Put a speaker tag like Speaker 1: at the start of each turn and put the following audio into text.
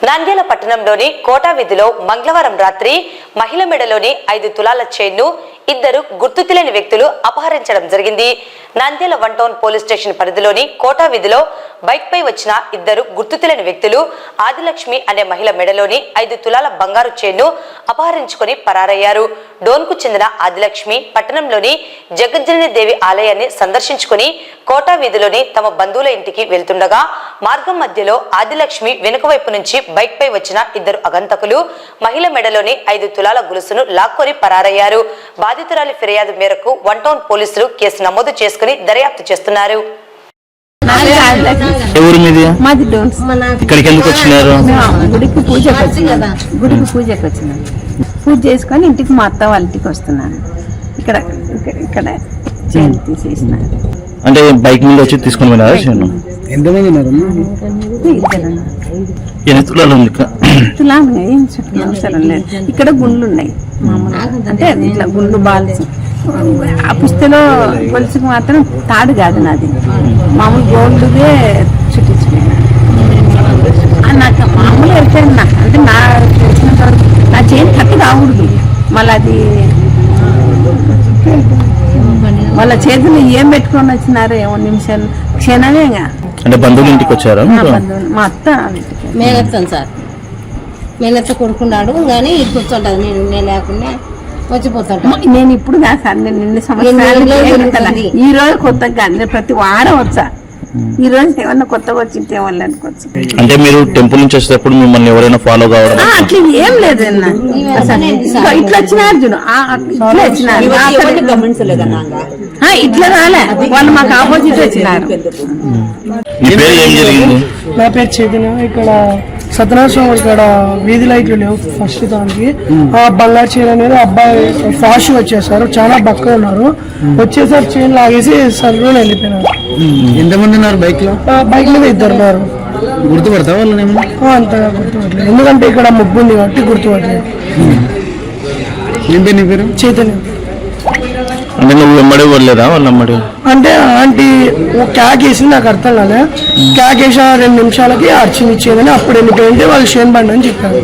Speaker 1: నంద్యాల పట్టణంలోని కోటా వీధిలో మంగళవారం రాత్రి మహిళ మెడలోని 5 తులాల చైన్ను ఇద్దరు గుర్తు తెలియని వ్యక్తులు అపహరించడం జరిగింది. నంద్యాల 1 టౌన్ పోలీస్ స్టేషన్ పరిధిలోని కోటా వీధిలో బైక్ పై వచ్చిన ఇద్దరు గుర్తు తెలియని వ్యక్తులు ఆదిలక్ష్మి అనే మహిళ మెడలోని 5 తులాల బంగారు చైన్ను అపహరించుకొని పరారయ్యారు. డోన్కు చెందిన ఆదిలక్ష్మి పట్టణంలోని జగజ్జనని దేవి ఆలయాన్ని సందర్శించుకుని కోటా వీధిలోని తమ బంధువుల ఇంటికి వెళ్తుండగా మార్గం మధ్యలో ఆదిలక్ష్మి వెనుక వైపు నుంచి బైక్ పై వచ్చిన ఇద్దరు అగంతకులు మహిళ మెడలోని 5 తులాల గొలుసును లాక్కొని పరారయ్యారు. బాధితురాలి ఫిర్యాదు మేరకు 1 టౌన్ పోలీసులు కేసు నమోదు చేసుకుని దర్యాప్తు చేస్తున్నారు.
Speaker 2: గుడికి పూజకు వచ్చినాను. పూజ చేసుకొని ఇంటికి మా అత్త వాళ్ళ ఇంటికి వస్తున్నాను. ఇక్కడ ఇక్కడ చైన్ తీసేసిన.
Speaker 3: అంటే బైక్ మీద వచ్చి తీసుకుని వెళ్ళారా? ఎంతమంది ఉన్నారు?
Speaker 2: ఇక్కడ గుండ్లు ఉన్నాయి అంటే ఇట్లా గుండ్లు బాల్స్. ఆ పుస్తలో గొలుసుకు మాత్రం తాడు కాదు, నాది మామూలు గోల్డ్దే చుట్టించుకున్నాను. నాకు మామూలు ఎరిపోయింది. నాకు అంటే నా తెలిసినంత వరకు నా చైన్ కట్టి రాకూడదు. మళ్ళీ అది వాళ్ళ చేతులు ఏం పెట్టుకొని వచ్చినారో ఏమో నిమిషాలు క్షణమేగా.
Speaker 3: అంటే బంధువుల ఇంటికి వచ్చారా?
Speaker 2: మా అత్త
Speaker 4: మేనత్తాను సార్, మేనత్త కొడుకున్నాడు కానీ కూర్చుంటాను. నేను లేకుండా వచ్చిపోతాడు.
Speaker 2: నేను ఇప్పుడు కాదు సార్, నేను 2 సంవత్సరాలు ఈ రోజు కొత్తగా ప్రతి వారం వచ్చా. ఈ రోజు ఏమన్నా కొత్తగా వచ్చింటే వాళ్ళు అనుకోవచ్చు.
Speaker 3: అంటే మీరు టెంపుల్ నుంచి వచ్చేటప్పుడు మిమ్మల్ని ఎవరైనా ఫాలో కావడం
Speaker 2: అట్లా ఏం లేదు. ఇట్లా వచ్చినారు చూడు, ఇట్లా వచ్చినారు, ఇట్లా రాలే వాళ్ళు మాకు ఆపోజిట్ వచ్చినారు.
Speaker 5: నా పేరు చైతన్య. ఇక్కడ సత్యనారాయణ స్వామి ఇక్కడ వీధి లైట్లు లేవు ఫస్ట్ దానికి. ఆ బంగారు చైన్ అనేది అబ్బాయి ఫాస్ట్ వచ్చేసారు, చాలా బక్క ఉన్నారు. వచ్చేసరి చైన్ లాగేసి సర్రూ వెళ్ళిపోయినారు.
Speaker 3: ఎంతమంది ఉన్నారు బైక్ లో?
Speaker 5: బైక్ మీద 2 ఉన్నారు.
Speaker 3: గుర్తుపడతా వాళ్ళని?
Speaker 5: అంతగా గుర్తుపట్టలేదు, ఎందుకంటే ఇక్కడ ముగ్గు ఉంది కాబట్టి గుర్తుపట్టలేదు.
Speaker 3: నీ పేరు?
Speaker 5: చైతన్య.
Speaker 3: అంటే నువ్వు వెంబడి పడలేదా వాళ్ళ అమ్మడి?
Speaker 5: అంటే ఆంటీ క్యాక్ వేసింది, నాకు అర్థం కాలే. క్యాక్ వేసిన 2 నిమిషాలకి అర్చింది ఇచ్చేదని అప్పుడు వెళ్ళిపోయింటే వాళ్ళు షేన్ బండి అని చెప్పారు.